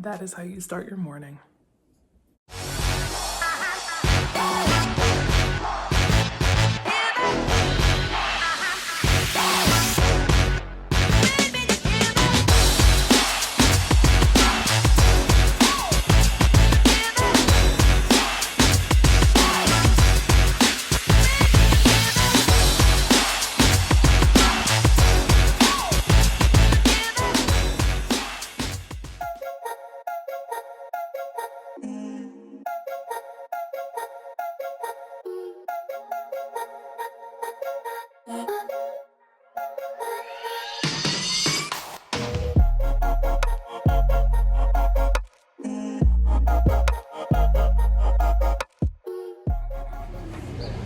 that is how you start your morning.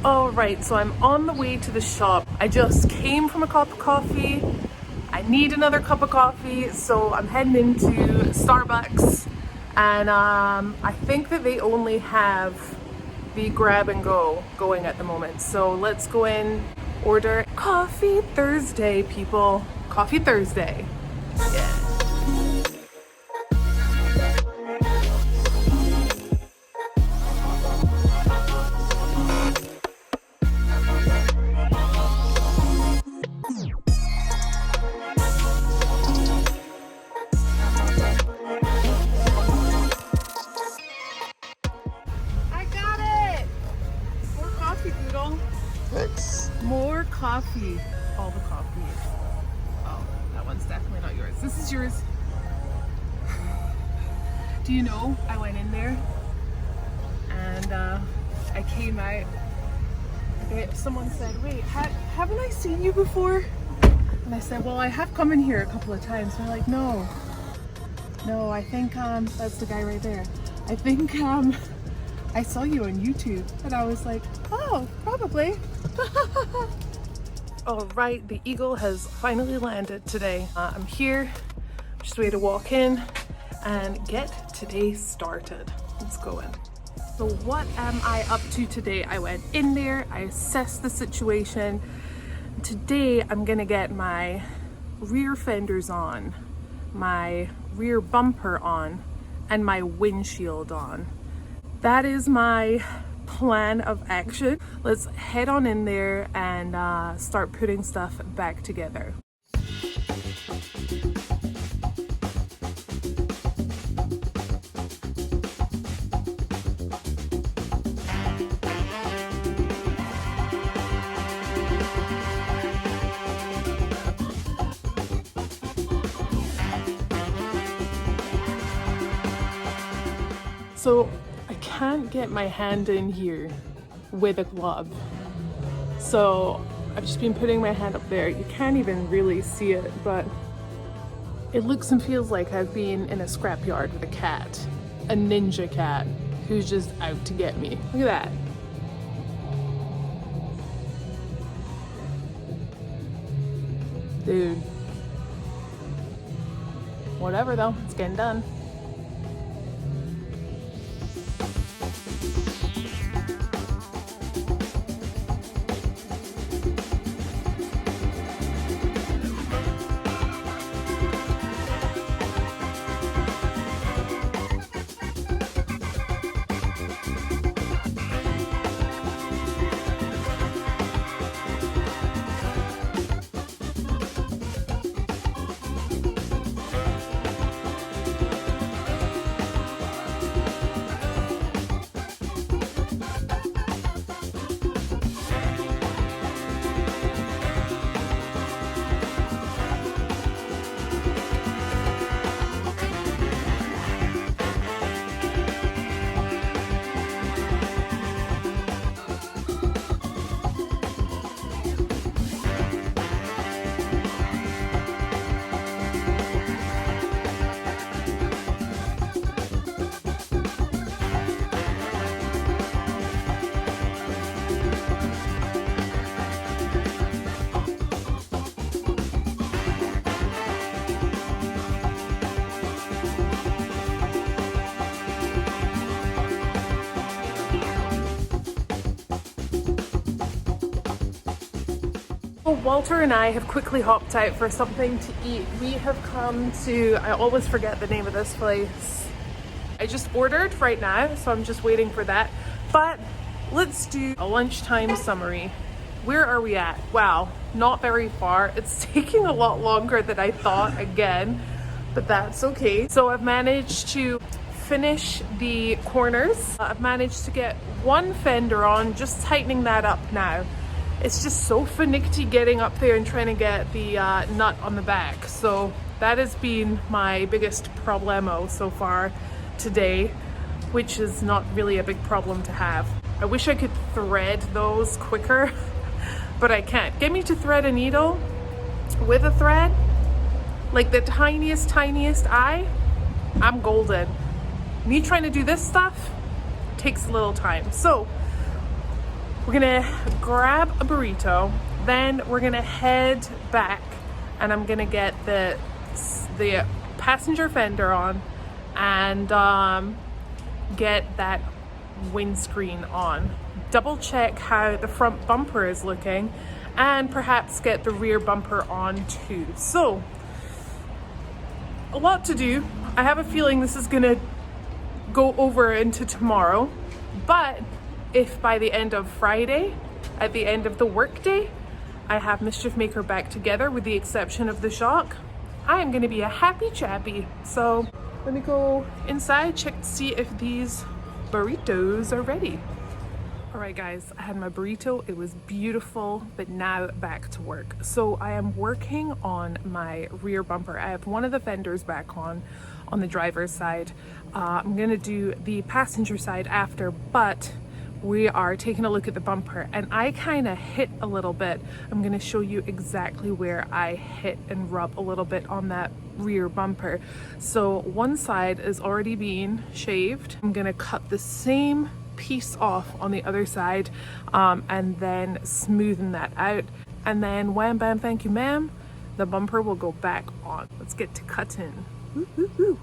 All right, so I'm on the way to the shop. I just came from a cup of coffee. I need another cup of coffee, so I'm heading into Starbucks, and I think that they only have the grab and go going at the moment. So let's go in, order Coffee Thursday, people. Coffee Thursday. Yeah. More coffee. All the coffee. Oh, that one's definitely not yours. This is yours. Do you know, I went in there and I came out. Someone said, wait, haven't I seen you before? And I said, well, I have come in here a couple of times. And they're like, no, I think that's the guy right there. I think I saw you on YouTube. And I was like, oh, probably. All right, the Eagle has finally landed today. I'm here, just waiting to walk in and get today started. Let's go in. So what am I up to today? I went in there, I assessed the situation. Today I'm gonna get my rear fenders on, my rear bumper on, and my windshield on. That is my plan of action. Let's head on in there and start putting stuff back together. So I can't get my hand in here with a glove. So I've just been putting my hand up there. You can't even really see it, but it looks and feels like I've been in a scrapyard with a cat, a ninja cat who's just out to get me. Look at that. Dude. Whatever though, it's getting done. Walter and I have quickly hopped out for something to eat. We have come to, I always forget the name of this place, I just ordered right now, so I'm just waiting for that. But let's do a lunchtime summary. Where are we at? Wow, not very far. It's taking a lot longer than I thought again, but that's okay. So I've managed to finish the corners. I've managed to get one fender on, just tightening that up now. It's just so finicky getting up there and trying to get the nut on the back. So that has been my biggest problemo so far today, which is not really a big problem to have. I wish I could thread those quicker, but I can't. Get me to thread a needle with a thread, like the tiniest eye, I'm golden. Me trying to do this stuff takes a little time. So we're gonna grab a burrito, then we're gonna head back and I'm gonna get the passenger fender on and get that windscreen on. Double check how the front bumper is looking and perhaps get the rear bumper on too. So a lot to do. I have a feeling this is gonna go over into tomorrow, but if by the end of Friday, at the end of the workday, I have MischiefMaker back together with the exception of the shock, I am going to be a happy chappy. So let me go inside, check to see if these burritos are ready. All right guys, I had my burrito, it was beautiful, but now back to work. So I am working on my rear bumper. I have one of the fenders back on the driver's side. I'm gonna do the passenger side after, but we are taking a look at the bumper and I kind of hit a little bit. I'm gonna show you exactly where I hit and rub a little bit on that rear bumper. So one side is already being shaved. I'm gonna cut the same piece off on the other side and then smoothen that out. And then wham bam thank you ma'am, the bumper will go back on. Let's get to cutting. Woo, woo, woo.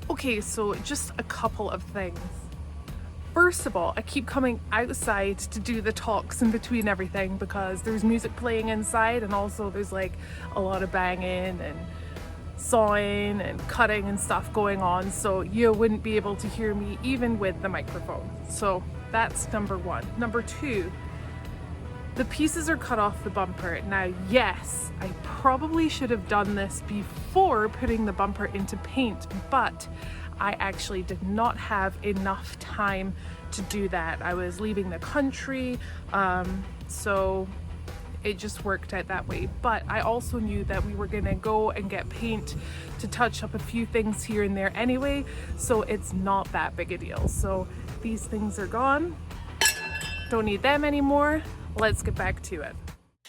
Okay, so just a couple of things. First of all, I keep coming outside to do the talks in between everything because there's music playing inside and also there's like a lot of banging and sawing and cutting and stuff going on, so you wouldn't be able to hear me even with the microphone. So that's number one. Number two, the pieces are cut off the bumper. Now, yes, I probably should have done this before putting the bumper into paint, but I actually did not have enough time to do that. I was leaving the country, so it just worked out that way. But I also knew that we were gonna go and get paint to touch up a few things here and there anyway, so it's not that big a deal. So these things are gone, don't need them anymore. Let's get back to it.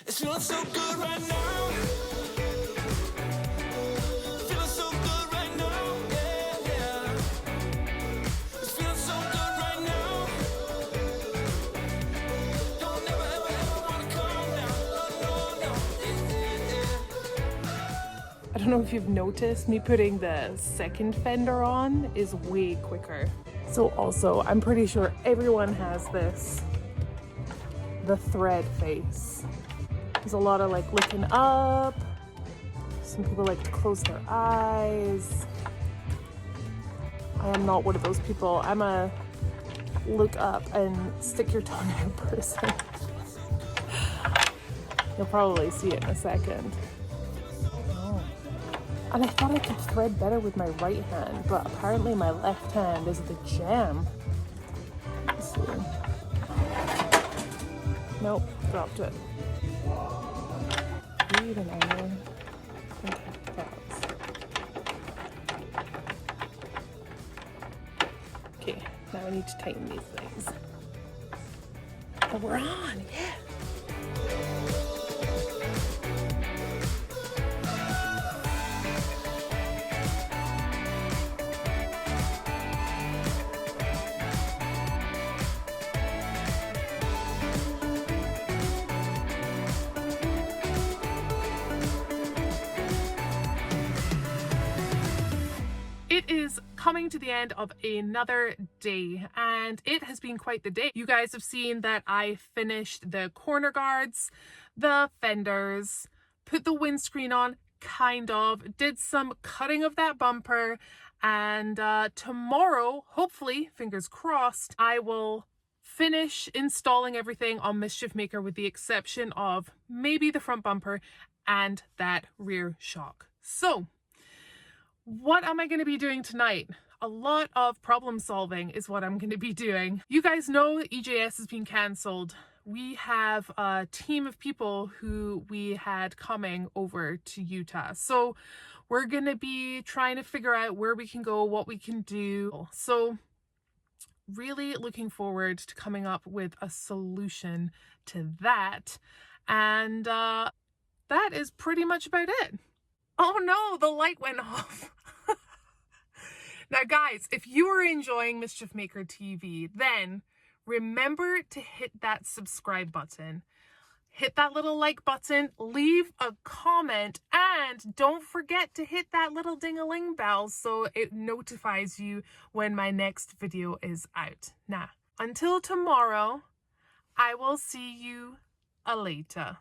It's feeling so good right now. Feeling so good right now. Yeah, yeah. It's feeling so good right now. Don't never ever ever wanna calm down. Oh, no, no. I don't know if you've noticed, me putting the second fender on is way quicker. So also, I'm pretty sure everyone has this. The thread face. There's a lot of like looking up. Some people like to close their eyes. I am not one of those people. I'm a look up and stick your tongue out person. You'll probably see it in a second. Oh. And I thought I could thread better with my right hand, but apparently my left hand is the jam. Let's see. Nope, dropped it. Need an iron. Okay, now I need to tighten these things. Oh, we're on, yeah. It is coming to the end of another day, and it has been quite the day. You guys have seen that I finished the corner guards, the fenders, put the windscreen on, kind of, did some cutting of that bumper, and tomorrow, hopefully, fingers crossed, I will finish installing everything on MischiefMaker with the exception of maybe the front bumper and that rear shock. So, what am I going to be doing tonight? A lot of problem solving is what I'm going to be doing. You guys know EJS has been cancelled. We have a team of people who we had coming over to Utah. So we're going to be trying to figure out where we can go, what we can do. So really looking forward to coming up with a solution to that. And that is pretty much about it. Oh no, the light went off. Now guys, if you are enjoying MischiefMaker TV, then remember to hit that subscribe button. Hit that little like button, leave a comment, and don't forget to hit that little ding-a-ling bell so it notifies you when my next video is out. Now, until tomorrow, I will see you later.